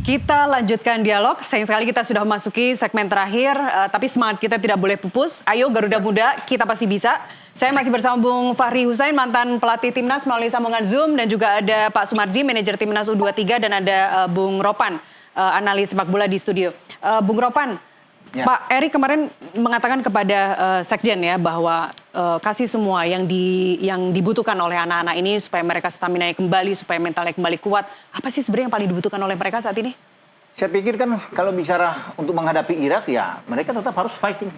Kita lanjutkan dialog. Sayang sekali kita sudah memasuki segmen terakhir, tapi semangat kita tidak boleh pupus. Ayo Garuda Muda, kita pasti bisa. Saya masih bersama Bung Fahri Husain, mantan pelatih Timnas melalui sambungan Zoom, dan juga ada Pak Sumarji, manajer Timnas U23, dan ada Bung Ropan, analis sepak bola di studio. Bung Ropan, ya. Pak Eri kemarin mengatakan kepada Sekjen ya bahwa kasih semua yang dibutuhkan oleh anak-anak ini supaya mereka stamina kembali, supaya mentalnya kembali kuat. Apa sih sebenarnya yang paling dibutuhkan oleh mereka saat ini? Saya pikir kan kalau bicara untuk menghadapi Irak ya mereka tetap harus fighting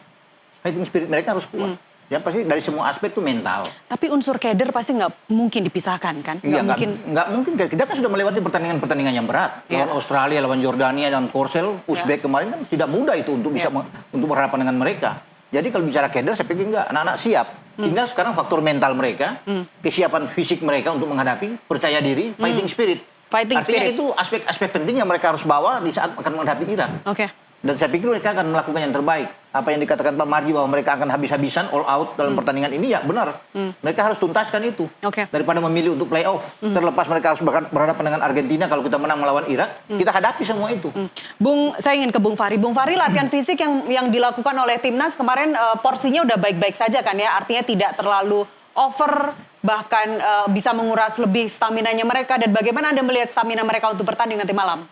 spirit mereka harus kuat. Ya pasti dari semua aspek itu mental. Tapi unsur kader pasti nggak mungkin dipisahkan kan? Nggak mungkin. Kita kan sudah melewati pertandingan-pertandingan yang berat. Yeah. Lawan Australia, lawan Jordania, dan Korsel, Uzbek kemarin kan tidak mudah itu untuk bisa untuk berhadapan dengan mereka. Jadi kalau bicara kader saya pikir nggak, anak-anak siap. Tinggal sekarang faktor mental mereka, kesiapan fisik mereka untuk menghadapi, percaya diri, fighting spirit. Artinya itu aspek-aspek penting yang mereka harus bawa di saat akan menghadapi Irak. Oke. Dan saya pikir mereka akan melakukan yang terbaik. Apa yang dikatakan Pak Marji bahwa mereka akan habis-habisan all out dalam pertandingan ini, ya benar. Mereka harus tuntaskan itu. Daripada memilih untuk play-off. Terlepas mereka harus berhadapan dengan Argentina, kalau kita menang melawan Irak, kita hadapi semua itu. Bung, saya ingin ke Bung Fahri. Bung Fahri, latihan fisik yang dilakukan oleh Timnas kemarin porsinya udah baik-baik saja kan ya? Artinya tidak terlalu over, bahkan bisa menguras lebih staminanya mereka. Dan bagaimana Anda melihat stamina mereka untuk bertanding nanti malam?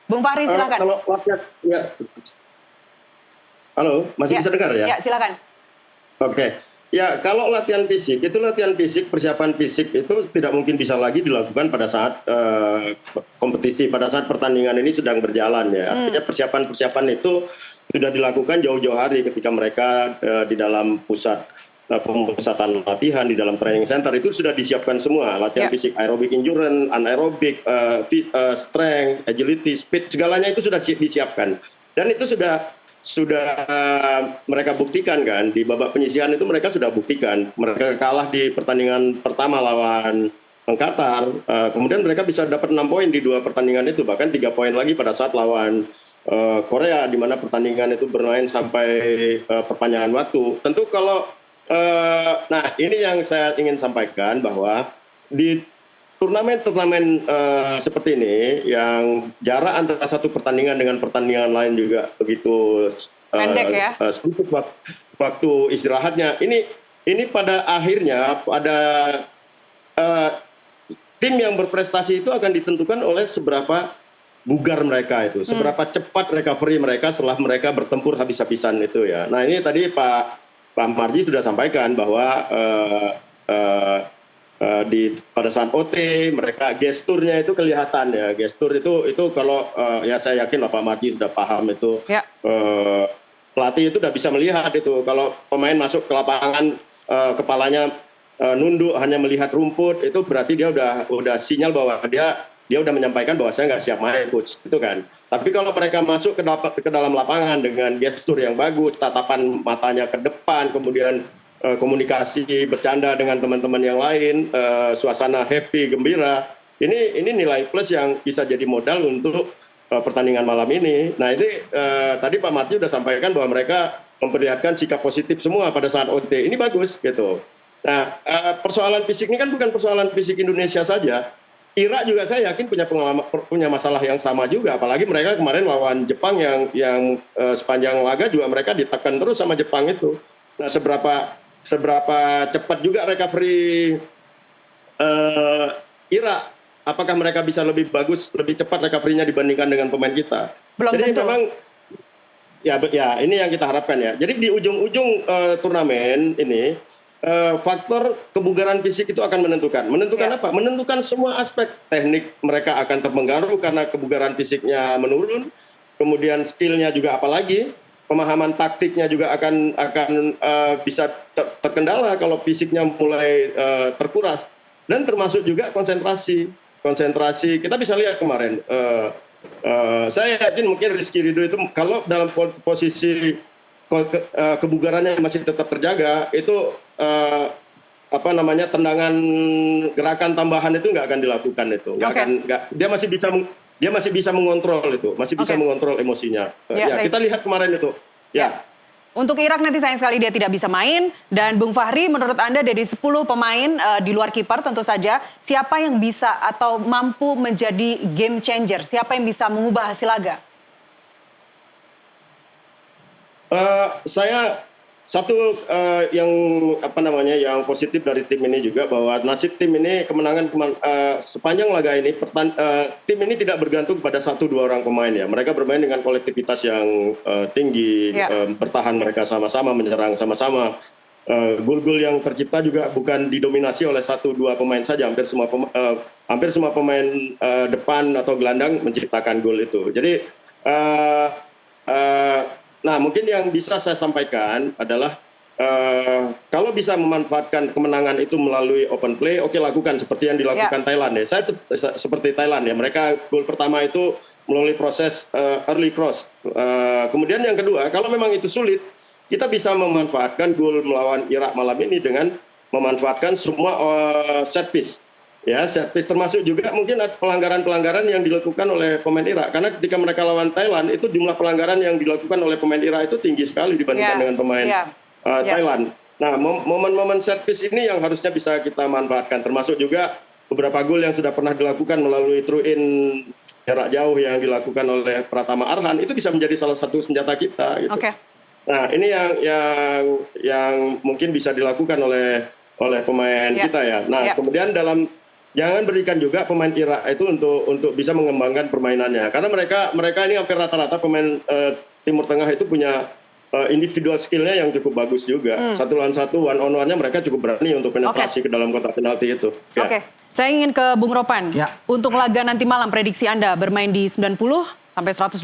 Bung Fahri, silakan. Kalau latihan, ya. Halo, masih bisa dengar ya? Ya, silakan. Oke. Ya, kalau latihan fisik, persiapan fisik itu tidak mungkin bisa lagi dilakukan pada saat kompetisi, pada saat pertandingan ini sedang berjalan ya. Artinya persiapan itu sudah dilakukan jauh-jauh hari ketika mereka di dalam pusat pemusatan latihan, di dalam training center itu sudah disiapkan semua, latihan fisik, aerobik endurance, anaerobik, strength, agility, speed, segalanya itu sudah disiapkan. Dan itu sudah mereka buktikan kan, di babak penyisihan itu mereka sudah buktikan. Mereka kalah di pertandingan pertama lawan Qatar, kemudian mereka bisa dapat 6 poin di 2 pertandingan itu, bahkan 3 poin lagi pada saat lawan Korea, di mana pertandingan itu bermain sampai perpanjangan waktu. Tentu kalau nah ini yang saya ingin sampaikan, bahwa di turnamen-turnamen seperti ini yang jarak antara satu pertandingan dengan pertandingan lain juga begitu pendek ya, sedikit waktu istirahatnya, ini pada akhirnya tim yang berprestasi itu akan ditentukan oleh seberapa bugar mereka itu, seberapa cepat recovery mereka setelah mereka bertempur habis-habisan itu ya. Nah ini tadi Pak Marji sudah sampaikan bahwa pada saat OT mereka gesturnya itu kelihatan ya, gestur itu kalau ya saya yakin Pak Marji sudah paham itu, pelatih itu sudah bisa melihat itu kalau pemain masuk ke lapangan kepalanya nunduk hanya melihat rumput, itu berarti dia udah sinyal bahwa dia udah menyampaikan bahwa saya nggak siap main, coach, itu kan. Tapi kalau mereka masuk ke dalam lapangan dengan gestur yang bagus, tatapan matanya ke depan, kemudian komunikasi bercanda dengan teman-teman yang lain, suasana happy, gembira, ini nilai plus yang bisa jadi modal untuk pertandingan malam ini. Nah ini tadi Pak Marji sudah sampaikan bahwa mereka memperlihatkan sikap positif semua pada saat OT, ini bagus gitu. Nah persoalan fisik ini kan bukan persoalan fisik Indonesia saja. Irak juga saya yakin punya masalah yang sama juga, apalagi mereka kemarin lawan Jepang yang sepanjang laga juga mereka ditekan terus sama Jepang itu. Nah seberapa cepat juga recovery Irak, apakah mereka bisa lebih bagus, lebih cepat recovery-nya dibandingkan dengan pemain kita? Jadi memang ya ini yang kita harapkan ya. Jadi di ujung-ujung turnamen ini faktor kebugaran fisik itu akan menentukan apa? Menentukan semua aspek. Teknik mereka akan terpengaruh karena kebugaran fisiknya menurun, kemudian skillnya juga, apalagi pemahaman taktiknya juga akan bisa terkendala kalau fisiknya mulai terkuras, dan termasuk juga konsentrasi. Kita bisa lihat kemarin, saya yakin mungkin Rizky Ridho itu kalau dalam posisi kebugarannya masih tetap terjaga, itu tendangan gerakan tambahan itu nggak akan dilakukan itu, dia masih bisa mengontrol itu, masih bisa mengontrol emosinya. Kita lihat kemarin itu, Untuk Irak nanti sayang sekali dia tidak bisa main. Dan Bung Fahri, menurut Anda dari 10 pemain di luar kiper tentu saja, siapa yang bisa atau mampu menjadi game changer? Siapa yang bisa mengubah hasil laga? Saya satu yang positif dari tim ini juga bahwa nasib tim ini kemenangan sepanjang laga ini tim ini tidak bergantung pada 1-2 orang pemain ya. Mereka bermain dengan kolektivitas yang tinggi, bertahan mereka sama-sama, menyerang sama-sama. Gol-gol yang tercipta juga bukan didominasi oleh 1-2 pemain saja, hampir semua pemain depan atau gelandang menciptakan gol itu. Jadi nah, mungkin yang bisa saya sampaikan adalah kalau bisa memanfaatkan kemenangan itu melalui open play, oke, lakukan seperti yang dilakukan Thailand ya. Saya seperti Thailand ya. Mereka gol pertama itu melalui proses early cross. Kemudian yang kedua, kalau memang itu sulit, kita bisa memanfaatkan gol melawan Irak malam ini dengan memanfaatkan semua set piece. Ya, set piece termasuk juga mungkin pelanggaran-pelanggaran yang dilakukan oleh pemain Irak. Karena ketika mereka lawan Thailand, itu jumlah pelanggaran yang dilakukan oleh pemain Irak itu tinggi sekali dibandingkan dengan pemain Thailand. Nah, momen-momen set piece ini yang harusnya bisa kita manfaatkan. Termasuk juga beberapa gol yang sudah pernah dilakukan melalui throw in jarak jauh yang dilakukan oleh Pratama Arhan, itu bisa menjadi salah satu senjata kita. Gitu. Nah, ini yang mungkin bisa dilakukan oleh pemain kita ya. Nah, kemudian jangan berikan juga pemain Irak itu untuk bisa mengembangkan permainannya, karena mereka ini hampir rata-rata pemain Timur Tengah itu punya individual skillnya yang cukup bagus juga. Satu lawan satu, one on one-nya mereka cukup berani untuk penetrasi ke dalam kotak penalti itu. Oke, saya ingin ke Bung Ropan. Untuk laga nanti malam, prediksi Anda bermain di 90 sampai 120,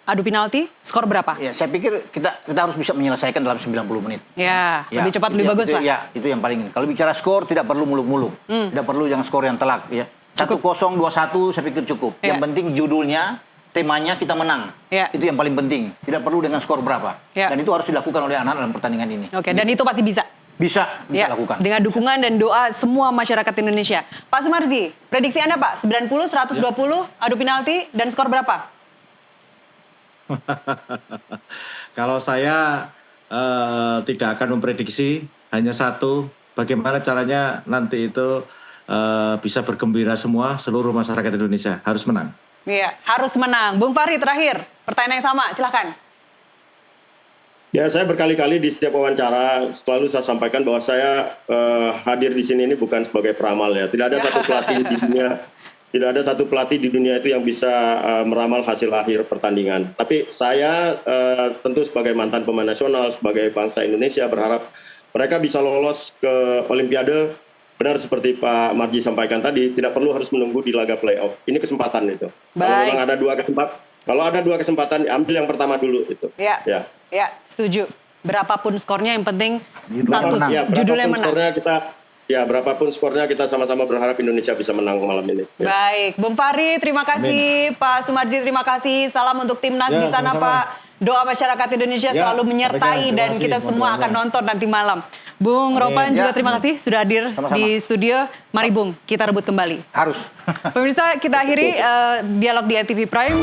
adu penalti, skor berapa? Ya, saya pikir kita harus bisa menyelesaikan dalam 90 menit. Ya, lebih cepat lebih bagus lah. Ya, itu yang paling. Kalau bicara skor tidak perlu muluk-muluk. Tidak perlu yang skor yang telak ya. 1-0, 2-1 saya pikir cukup. Yang penting judulnya, temanya kita menang. Itu yang paling penting. Tidak perlu dengan skor berapa. Dan itu harus dilakukan oleh anak dalam pertandingan ini. Oke, dan itu pasti bisa. Bisa lakukan. Dengan dukungan dan doa semua masyarakat Indonesia. Pak Sumarji, prediksi Anda Pak, 90, 120, adu penalti, dan skor berapa? Kalau saya tidak akan memprediksi, hanya satu, bagaimana caranya nanti itu bisa bergembira semua, seluruh masyarakat Indonesia harus menang. Iya, harus menang. Bung Fahri terakhir, pertanyaan yang sama, silakan. Ya, saya berkali-kali di setiap wawancara selalu saya sampaikan bahwa saya hadir di sini ini bukan sebagai peramal ya. Tidak ada satu pelatih di dunia. Tidak ada satu pelatih di dunia itu yang bisa meramal hasil akhir pertandingan. Tapi saya tentu sebagai mantan pemain nasional, sebagai bangsa Indonesia berharap mereka bisa lolos ke Olimpiade. Benar seperti Pak Marji sampaikan tadi, tidak perlu harus menunggu di laga playoff. Ini kesempatan itu. Kalau memang ada dua kesempatan, ambil yang pertama dulu itu. Ya, setuju. Berapapun skornya yang penting satu judulnya menang. Berapapun skornya kita sama-sama berharap Indonesia bisa menang malam ini. Baik, Bung Fahri terima kasih, Pak Sumarji terima kasih. Salam untuk timnas di sana Pak. Doa masyarakat Indonesia selalu menyertai dan kita semua akan nonton nanti malam. Bung Ropan juga terima kasih sudah hadir di studio. Mari Bung, kita rebut kembali. Harus. Pemirsa, kita akhiri dialog di ITV Prime.